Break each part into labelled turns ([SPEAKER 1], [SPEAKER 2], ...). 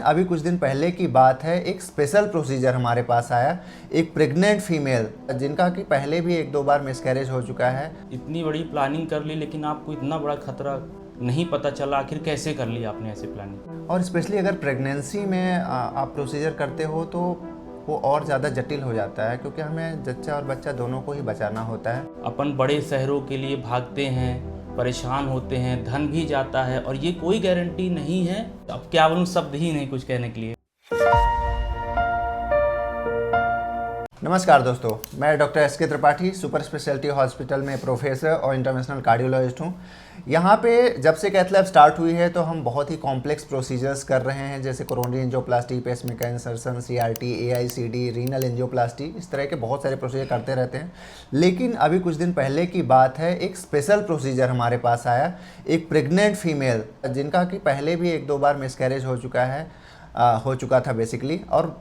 [SPEAKER 1] अभी कुछ दिन पहले की बात है, एक स्पेशल प्रोसीजर हमारे पास आया। एक प्रेग्नेंट फीमेल जिनका कि पहले भी एक दो बार मिसकैरेज हो चुका है।
[SPEAKER 2] इतनी बड़ी प्लानिंग कर ली लेकिन आपको इतना बड़ा खतरा नहीं पता चला, आखिर कैसे कर ली आपने ऐसी प्लानिंग?
[SPEAKER 1] और स्पेशली अगर प्रेगनेंसी में आप प्रोसीजर करते हो तो वो और ज़्यादा जटिल हो जाता है, क्योंकि हमें जच्चा और बच्चा दोनों को ही बचाना होता है।
[SPEAKER 2] अपन बड़े शहरों के लिए भागते हैं, परेशान होते हैं, धन भी जाता है और ये कोई गारंटी नहीं है। अब क्या बोलूं, शब्द ही नहीं कुछ कहने के लिए।
[SPEAKER 1] नमस्कार दोस्तों, मैं डॉक्टर एस के त्रिपाठी सुपर स्पेशलिटी हॉस्पिटल में प्रोफेसर और इंटरनेशनल कार्डियोलॉजिस्ट हूँ। यहाँ पे जब से कैथ लैब स्टार्ट हुई है तो हम बहुत ही कॉम्प्लेक्स प्रोसीजर्स कर रहे हैं, जैसे coronary angioplasty, pacemaker insertion, CRT, AICD, renal angioplasty, इस तरह के बहुत सारे प्रोसीजर करते रहते हैं। लेकिन अभी कुछ दिन पहले की बात है, एक स्पेशल प्रोसीजर हमारे पास आया। एक प्रेग्नेंट फीमेल जिनका कि पहले भी एक दो बार मिसकैरेज हो चुका था बेसिकली, और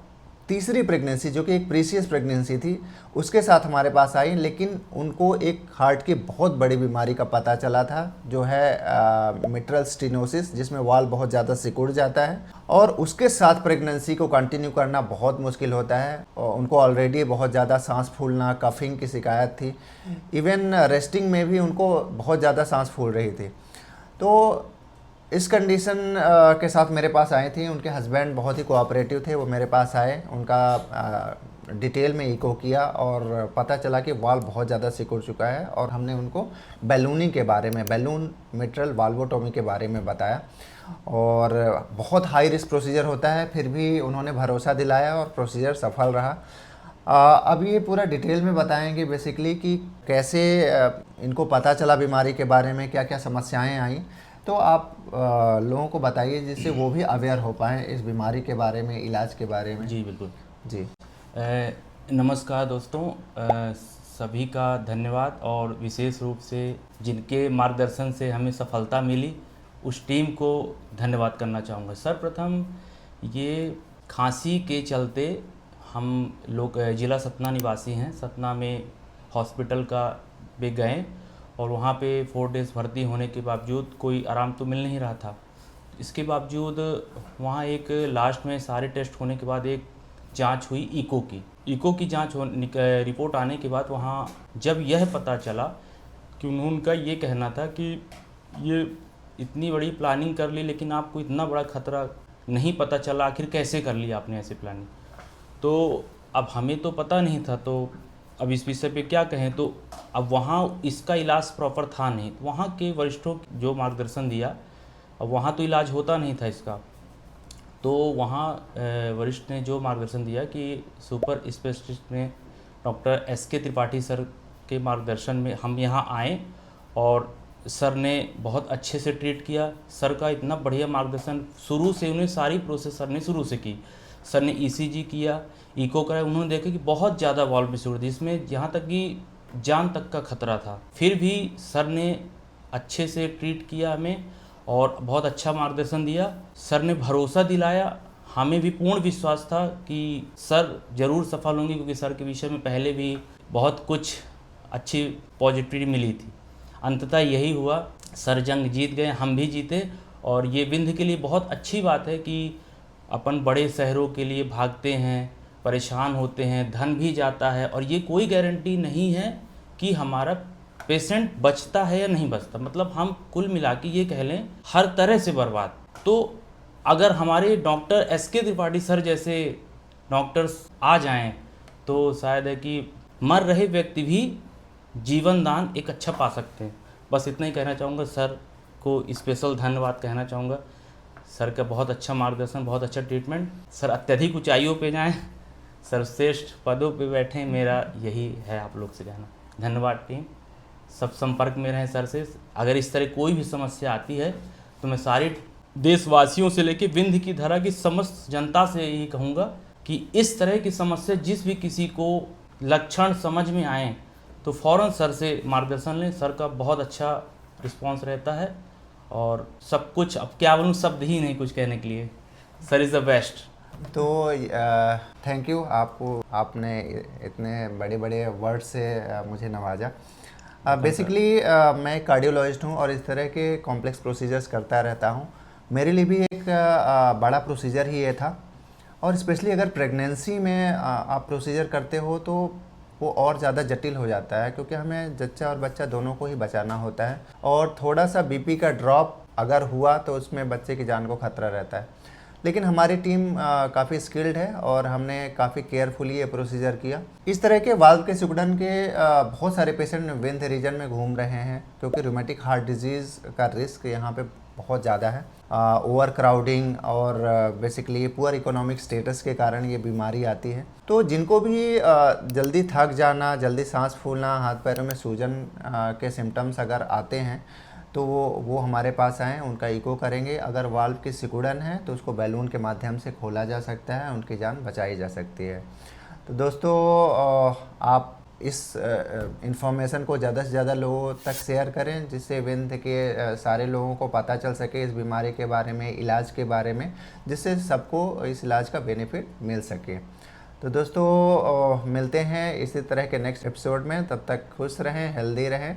[SPEAKER 1] तीसरी प्रेगनेंसी जो कि एक प्रीसियस प्रेगनेंसी थी उसके साथ हमारे पास आई। लेकिन उनको एक हार्ट की बहुत बड़ी बीमारी का पता चला था, जो है मिट्रल स्टेनोसिस, जिसमें वाल बहुत ज़्यादा सिकुड़ जाता है और उसके साथ प्रेगनेंसी को कंटिन्यू करना बहुत मुश्किल होता है। और उनको ऑलरेडी बहुत ज़्यादा सांस फूलना, कफिंग की शिकायत थी। इवन रेस्टिंग में भी उनको बहुत ज़्यादा सांस फूल रही थी। तो इस कंडीशन के साथ मेरे पास आई थी। उनके हस्बैंड बहुत ही कोऑपरेटिव थे, वो मेरे पास आए, उनका डिटेल में इको किया और पता चला कि वाल्व बहुत ज़्यादा सिकुड़ चुका है। और हमने उनको बैलूनिंग के बारे में, बैलून मिट्रल वाल्वोटोमी के बारे में बताया। और बहुत हाई रिस्क प्रोसीजर होता है, फिर भी उन्होंने भरोसा दिलाया और प्रोसीजर सफल रहा। अब ये पूरा डिटेल में बताएंगे बेसिकली कि कैसे इनको पता चला बीमारी के बारे में, क्या क्या समस्याएं आई। तो आप लोगों को बताइए जिससे वो भी अवेयर हो पाएँ इस बीमारी के बारे में, इलाज के बारे में।
[SPEAKER 2] जी बिल्कुल
[SPEAKER 1] जी
[SPEAKER 2] नमस्कार दोस्तों, सभी का धन्यवाद और विशेष रूप से जिनके मार्गदर्शन से हमें सफलता मिली उस टीम को धन्यवाद करना चाहूँगा। सर्वप्रथम ये खांसी के चलते हम लोग ज़िला सतना निवासी हैं, सतना में हॉस्पिटल का भी गए और वहाँ पे 4 डेज़ भर्ती होने के बावजूद कोई आराम तो मिल नहीं रहा था। इसके बावजूद वहाँ एक लास्ट में सारे टेस्ट होने के बाद एक जांच हुई इको की जांच रिपोर्ट आने के बाद वहाँ जब यह पता चला कि उनका ये कहना था कि ये इतनी बड़ी प्लानिंग कर ली लेकिन आपको इतना बड़ा खतरा नहीं पता चला, आखिर कैसे कर ली आपने ऐसी प्लानिंग? तो अब हमें तो पता नहीं था, तो अब इस विषय पे क्या कहें। तो अब वहाँ इसका इलाज प्रॉपर था नहीं, तो वहाँ के वरिष्ठों जो मार्गदर्शन दिया, अब वहाँ तो इलाज होता नहीं था इसका। तो वहाँ वरिष्ठ ने जो मार्गदर्शन दिया कि सुपर स्पेशलिस्ट में डॉक्टर एस के त्रिपाठी सर के मार्गदर्शन में हम यहाँ आए और सर ने बहुत अच्छे से ट्रीट किया। सर का इतना बढ़िया मार्गदर्शन, शुरू से उन्हें सारी प्रोसेस सर ने शुरू से की। सर ने ईसीजी किया, इको कराया, उन्होंने देखा कि बहुत ज़्यादा वाल्व सिकुड़ थी, इसमें यहाँ तक कि जान तक का खतरा था। फिर भी सर ने अच्छे से ट्रीट किया हमें और बहुत अच्छा मार्गदर्शन दिया। सर ने भरोसा दिलाया, हमें भी पूर्ण विश्वास था कि सर ज़रूर सफल होंगे, क्योंकि सर के विषय में पहले भी बहुत कुछ अच्छी पॉजिटिविटी मिली थी। अंततः यही हुआ, सर जंग जीत गए, हम भी जीते। और ये विंध्य के लिए बहुत अच्छी बात है कि अपन बड़े शहरों के लिए भागते हैं, परेशान होते हैं, धन भी जाता है और ये कोई गारंटी नहीं है कि हमारा पेशेंट बचता है या नहीं बचता। मतलब हम कुल मिला के ये कह लें हर तरह से बर्बाद। तो अगर हमारे डॉक्टर एस के त्रिपाठी सर जैसे डॉक्टर्स आ जाएं तो शायद है कि मर रहे व्यक्ति भी जीवन दान एक अच्छा पा सकते हैं। बस इतना ही कहना चाहूँगा, सर को स्पेशल धन्यवाद कहना चाहूँगा। सर का बहुत अच्छा मार्गदर्शन, बहुत अच्छा ट्रीटमेंट। सर अत्यधिक ऊंचाइयों पे जाएं, सर्वश्रेष्ठ पदों पे बैठें, मेरा यही है आप लोग से कहना। धन्यवाद टीम, सब संपर्क में रहें सर से। अगर इस तरह कोई भी समस्या आती है तो मैं सारे देशवासियों से लेकर विंध्य की धरा की समस्त जनता से यही कहूँगा कि इस तरह की समस्या जिस भी किसी को लक्षण समझ में आए तो फ़ौरन सर से मार्गदर्शन लें। सर का बहुत अच्छा रिस्पॉन्स रहता है और सब कुछ, अब क्या बोलूँ, शब्द ही नहीं कुछ कहने के लिए। Sir is the best.
[SPEAKER 1] तो थैंक यू आपको, आपने इतने बड़े बड़े वर्ड से मुझे नवाजा। बेसिकली मैं कार्डियोलॉजिस्ट हूँ और इस तरह के कॉम्प्लेक्स प्रोसीजर्स करता रहता हूँ। मेरे लिए भी एक बड़ा प्रोसीजर ही ये था। और स्पेशली अगर प्रेगनेंसी में आप प्रोसीजर करते हो तो वो और ज़्यादा जटिल हो जाता है, क्योंकि हमें जच्चा और बच्चा दोनों को ही बचाना होता है, और थोड़ा सा बीपी का ड्रॉप अगर हुआ तो उसमें बच्चे की जान को खतरा रहता है। लेकिन हमारी टीम काफ़ी स्किल्ड है और हमने काफ़ी केयरफुली ये प्रोसीजर किया। इस तरह के वाल्व के सिकुड़न के बहुत सारे पेशेंट विंध्य रीजन में घूम रहे हैं, क्योंकि रूमेटिक हार्ट डिजीज़ का रिस्क यहाँ पे बहुत ज़्यादा है। ओवर क्राउडिंग और बेसिकली पुअर इकोनॉमिक स्टेटस के कारण ये बीमारी आती है। तो जिनको भी जल्दी थक जाना, जल्दी सांस फूलना, हाथ पैरों में सूजन के सिम्टम्स अगर आते हैं तो वो हमारे पास आएँ, उनका इको करेंगे। अगर वाल्व की सिकुड़न है तो उसको बैलून के माध्यम से खोला जा सकता है, उनकी जान बचाई जा सकती है। तो दोस्तों, आप इस इंफॉर्मेशन को ज़्यादा से ज़्यादा लोगों तक शेयर करें, जिससे विंध्य के सारे लोगों को पता चल सके इस बीमारी के बारे में, इलाज के बारे में, जिससे सबको इस इलाज का बेनिफिट मिल सके। तो दोस्तों, मिलते हैं इसी तरह के नेक्स्ट एपिसोड में। तब तक खुश रहें, हेल्दी रहें।